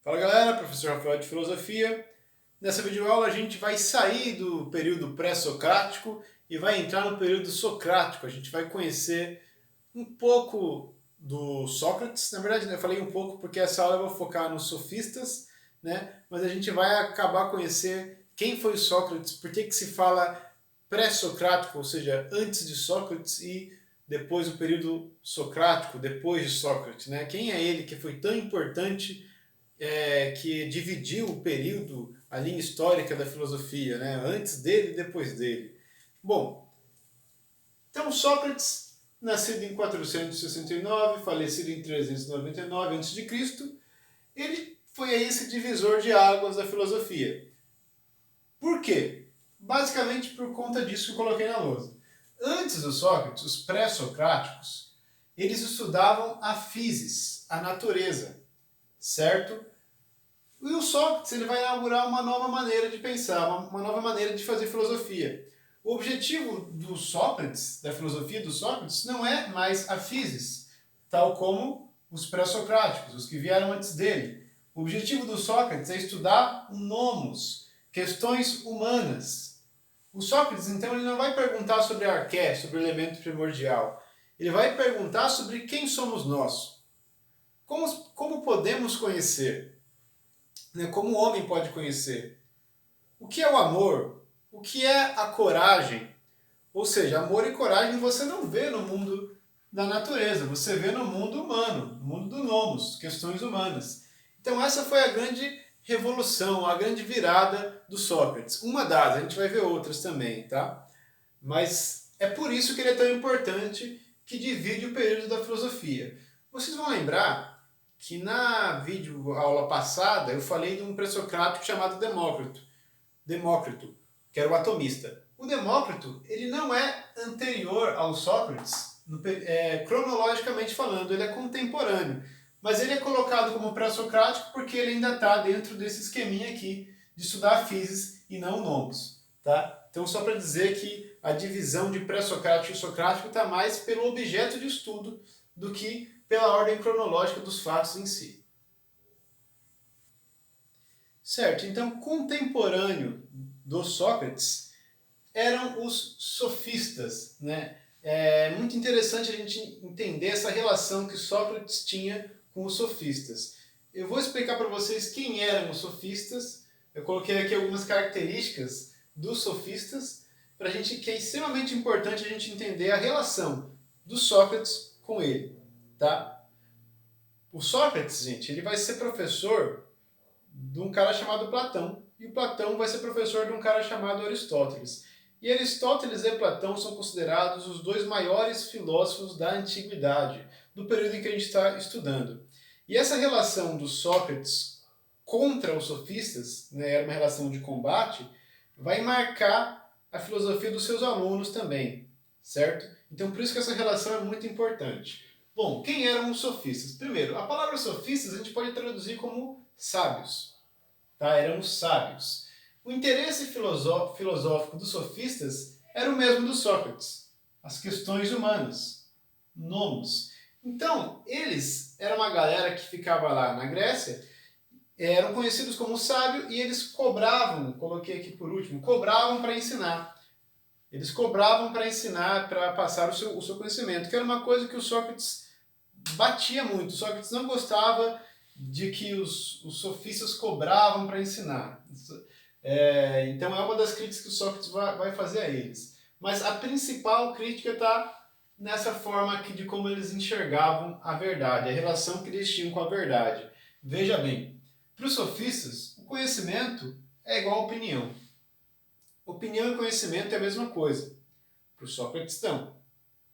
Fala galera, professor Rafael de Filosofia. Nessa videoaula a gente vai sair do período pré-socrático e vai entrar no período socrático. A gente vai conhecer um pouco do Sócrates. Na verdade, eu falei um pouco porque essa aula eu vou focar nos sofistas, né? Mas a gente vai acabar conhecer quem foi o Sócrates, por que se fala pré-socrático, ou seja, antes de Sócrates e depois o período socrático, depois de Sócrates, né? Quem é ele que foi tão importante que dividiu o período, a linha histórica da filosofia, né? Antes dele e depois dele. Bom, então Sócrates, nascido em 469, falecido em 399 a.C., ele foi aí esse divisor de águas da filosofia. Por quê? Basicamente por conta disso que eu coloquei na lousa. Antes do Sócrates, os pré-socráticos, eles estudavam a physis, a natureza, certo? E o Sócrates ele vai inaugurar uma nova maneira de pensar, uma nova maneira de fazer filosofia. O objetivo do Sócrates, da filosofia do Sócrates, não é mais a physis, tal como os pré-socráticos, os que vieram antes dele. O objetivo do Sócrates é estudar o nomos, questões humanas. O Sócrates, então, ele não vai perguntar sobre a arqué, sobre o elemento primordial. Ele vai perguntar sobre quem somos nós. Como podemos conhecer? Como o homem pode conhecer? O que é o amor? O que é a coragem? Ou seja, amor e coragem você não vê no mundo da natureza, você vê no mundo humano, no mundo do nomos, questões humanas. Então essa foi a grande revolução, a grande virada do Sócrates. Uma das, a gente vai ver outras também, tá? Mas é por isso que ele é tão importante, que divide o período da filosofia. Vocês vão lembrar que na vídeo aula passada eu falei de um pré-socrático chamado Demócrito, que era o atomista. O Demócrito ele não é anterior ao Sócrates, cronologicamente falando, ele é contemporâneo. Mas ele é colocado como pré-socrático porque ele ainda está dentro desse esqueminha aqui de estudar a physis e não o nomos. Tá? Então, só para dizer que a divisão de pré-socrático e socrático está mais pelo objeto de estudo do que pela ordem cronológica dos fatos em si. Certo, então contemporâneo do Sócrates eram os sofistas, né? É muito interessante a gente entender essa relação que Sócrates tinha com os sofistas. Eu vou explicar para vocês quem eram os sofistas. Eu coloquei aqui algumas características dos sofistas para a gente, que é extremamente importante a gente entender a relação do Sócrates com ele, tá? O Sócrates, gente, ele vai ser professor de um cara chamado Platão, e o Platão vai ser professor de um cara chamado Aristóteles. E Aristóteles e Platão são considerados os dois maiores filósofos da antiguidade, do período em que a gente está estudando. E essa relação do Sócrates contra os sofistas, né, era uma relação de combate, vai marcar a filosofia dos seus alunos também, certo? Então por isso que essa relação é muito importante. Bom, quem eram os sofistas? Primeiro, a palavra sofistas a gente pode traduzir como sábios, tá? Eram os sábios. O interesse filosófico dos sofistas era o mesmo do Sócrates, as questões humanas, nomos. Então, eles eram uma galera que ficava lá na Grécia, eram conhecidos como sábio e eles cobravam, coloquei aqui por último, cobravam para ensinar. Eles cobravam para ensinar, para passar o seu conhecimento, que era uma coisa que o Sócrates batia muito. O Sócrates não gostava de que os sofistas cobravam para ensinar. Então é uma das críticas que o Sócrates vai fazer a eles. Mas a principal crítica está nessa forma aqui de como eles enxergavam a verdade, a relação que eles tinham com a verdade. Veja bem, para os sofistas, o conhecimento é igual a opinião. Opinião e conhecimento é a mesma coisa. Para os Sócrates não.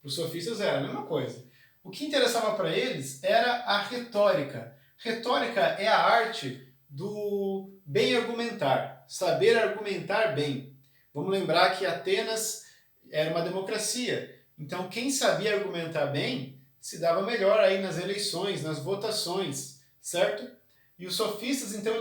Para os sofistas era a mesma coisa. O que interessava para eles era a retórica. Retórica é a arte do bem argumentar, saber argumentar bem. Vamos lembrar que Atenas era uma democracia. Então quem sabia argumentar bem se dava melhor aí nas eleições, nas votações, certo? E os sofistas, então,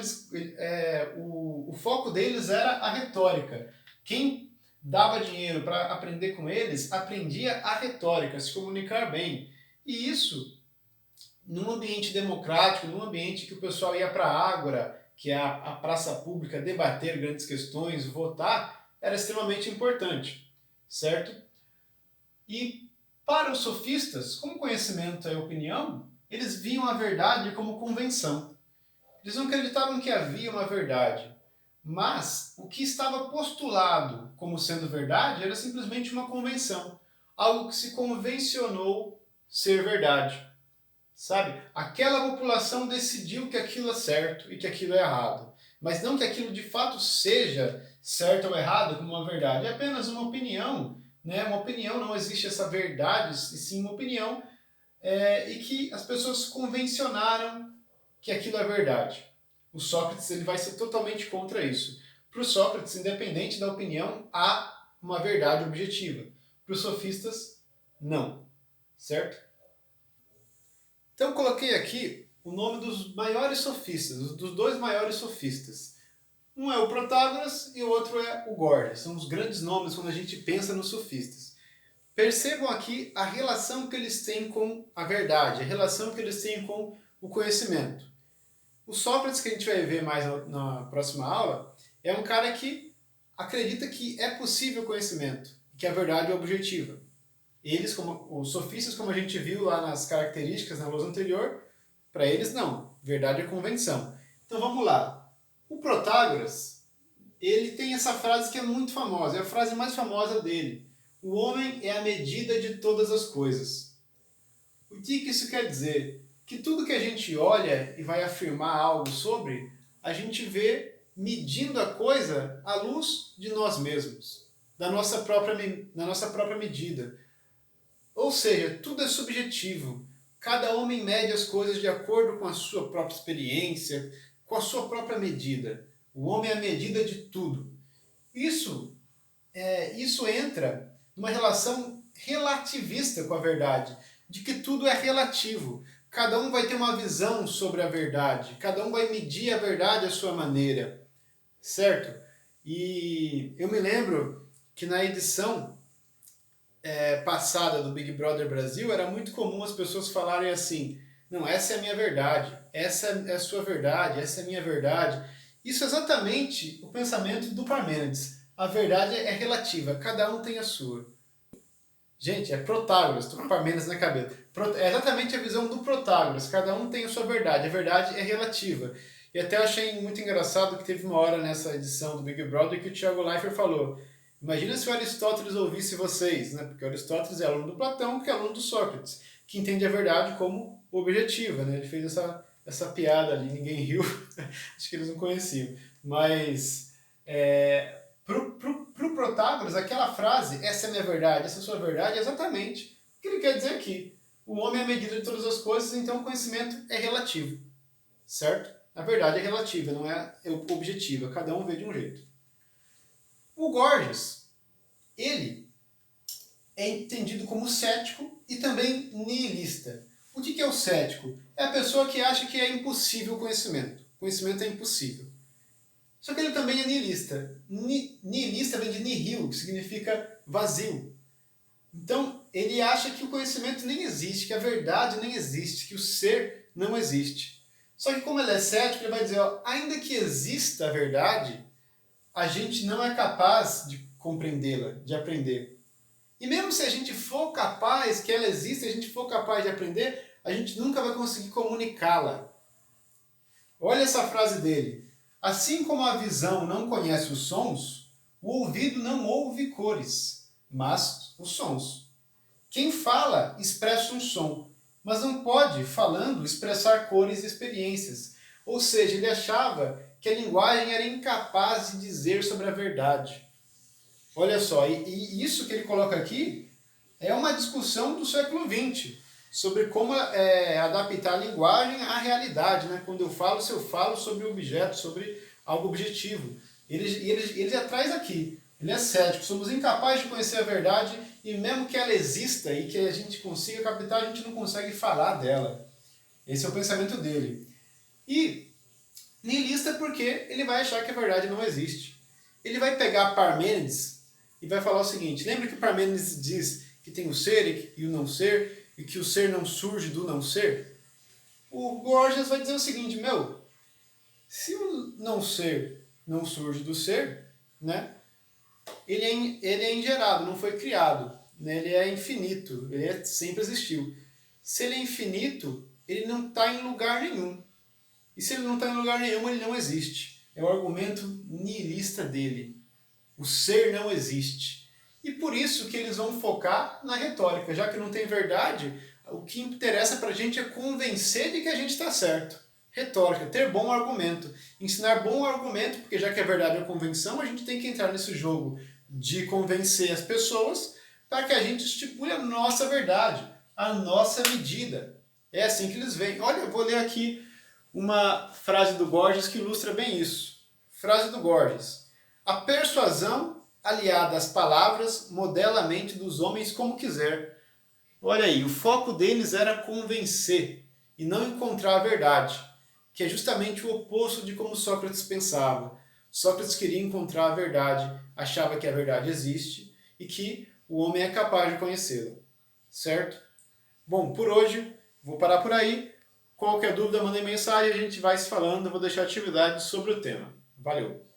o foco deles era a retórica. Quem dava dinheiro para aprender com eles, aprendia a retórica, se comunicar bem. E isso num ambiente democrático, num ambiente que o pessoal ia para a ágora, que é a praça pública, debater grandes questões, votar, era extremamente importante, certo? E para os sofistas, como conhecimento é opinião, eles viam a verdade como convenção. Eles não acreditavam que havia uma verdade, mas o que estava postulado como sendo verdade era simplesmente uma convenção, algo que se convencionou ser verdade. Sabe? Aquela população decidiu que aquilo é certo e que aquilo é errado, mas não que aquilo de fato seja certo ou errado como uma verdade, é apenas uma opinião, né? Uma opinião, não existe essa verdade, e sim uma opinião, e que as pessoas convencionaram que aquilo é verdade. O Sócrates ele vai ser totalmente contra isso. Para o Sócrates, independente da opinião, há uma verdade objetiva. Para os sofistas, não. Certo? Então eu coloquei aqui o nome dos maiores sofistas, dos dois maiores sofistas. Um é o Protágoras e o outro é o Gorgias. São os grandes nomes quando a gente pensa nos sofistas. Percebam aqui a relação que eles têm com a verdade, a relação que eles têm com o conhecimento. O Sócrates, que a gente vai ver mais na próxima aula, é um cara que acredita que é possível conhecimento, que a verdade é objetiva. Eles, como os sofistas, como a gente viu lá nas características na lousa anterior, para eles não. Verdade é convenção. Então vamos lá. O Protágoras, ele tem essa frase que é muito famosa, é a frase mais famosa dele. O homem é a medida de todas as coisas. O que isso quer dizer? Que tudo que a gente olha e vai afirmar algo sobre, a gente vê medindo a coisa à luz de nós mesmos, da nossa própria medida. Ou seja, tudo é subjetivo. Cada homem mede as coisas de acordo com a sua própria experiência, com a sua própria medida. O homem é a medida de tudo. Isso entra numa relação relativista com a verdade, de que tudo é relativo. Cada um vai ter uma visão sobre a verdade, cada um vai medir a verdade à sua maneira, certo? E eu me lembro que na edição passada do Big Brother Brasil, era muito comum as pessoas falarem assim: não, essa é a minha verdade, essa é a sua verdade, essa é a minha verdade. Isso é exatamente o pensamento do Parmênides. A verdade é relativa, cada um tem a sua. Gente, é Protágoras, estou com Parmênides na cabeça. É exatamente a visão do Protágoras, cada um tem a sua verdade, a verdade é relativa. E até eu achei muito engraçado que teve uma hora nessa edição do Big Brother que o Thiago Leifert falou: imagina se o Aristóteles ouvisse vocês, né? Porque o Aristóteles é aluno do Platão, que é aluno do Sócrates, que entende a verdade como objetiva, né? Ele fez essa piada ali, ninguém riu, acho que eles não conheciam. Mas pro Protágoras, aquela frase, essa é a minha verdade, essa é a sua verdade, é exatamente o que ele quer dizer aqui. O homem é a medida de todas as coisas, então o conhecimento é relativo, certo? A verdade é relativa, não é objetiva, cada um vê de um jeito. O Gorgias, ele é entendido como cético e também nihilista. O que é o cético? É a pessoa que acha que é impossível o conhecimento. O conhecimento é impossível. Só que ele também é nihilista. Nihilista vem de nihil, que significa vazio. Então, ele acha que o conhecimento nem existe, que a verdade nem existe, que o ser não existe. Só que como ele é cético, ele vai dizer, ó, ainda que exista a verdade, a gente não é capaz de compreendê-la, de aprender. E mesmo se a gente for capaz, que ela existe, a gente for capaz de aprender, a gente nunca vai conseguir comunicá-la. Olha essa frase dele. Assim como a visão não conhece os sons, o ouvido não ouve cores, mas os sons. Quem fala expressa um som, mas não pode, falando, expressar cores e experiências. Ou seja, ele achava que a linguagem era incapaz de dizer sobre a verdade. Olha só, e isso que ele coloca aqui é uma discussão do século XX, sobre como adaptar a linguagem à realidade. Né? Quando eu falo, se eu falo sobre o objeto, sobre algo objetivo. Ele já traz aqui, ele é cético, somos incapazes de conhecer a verdade e mesmo que ela exista e que a gente consiga captar, a gente não consegue falar dela. Esse é o pensamento dele. E nihilista porque ele vai achar que a verdade não existe. Ele vai pegar Parmênides e vai falar o seguinte: lembra que Parmênides diz que tem o ser e o não ser, e que o ser não surge do não ser? O Gorgias vai dizer o seguinte, meu, se o não ser não surge do ser, né, ele é ingerado, não foi criado, né, ele é infinito, sempre existiu. Se ele é infinito, ele não está em lugar nenhum. E se ele não está em lugar nenhum, ele não existe. É o argumento nihilista dele. O ser não existe. E por isso que eles vão focar na retórica. Já que não tem verdade, o que interessa para a gente é convencer de que a gente está certo. Retórica, ter bom argumento. Ensinar bom argumento, porque já que a verdade é a convenção, a gente tem que entrar nesse jogo de convencer as pessoas para que a gente estipule a nossa verdade, a nossa medida. É assim que eles veem. Olha, eu vou ler aqui uma frase do Gorgias que ilustra bem isso. Frase do Gorgias. A persuasão, aliada às palavras, modela a mente dos homens como quiser. Olha aí, o foco deles era convencer e não encontrar a verdade, que é justamente o oposto de como Sócrates pensava. Sócrates queria encontrar a verdade, achava que a verdade existe e que o homem é capaz de conhecê-la. Certo? Bom, por hoje, vou parar por aí. Qualquer dúvida, mandem mensagem, a gente vai se falando, eu vou deixar atividades sobre o tema. Valeu!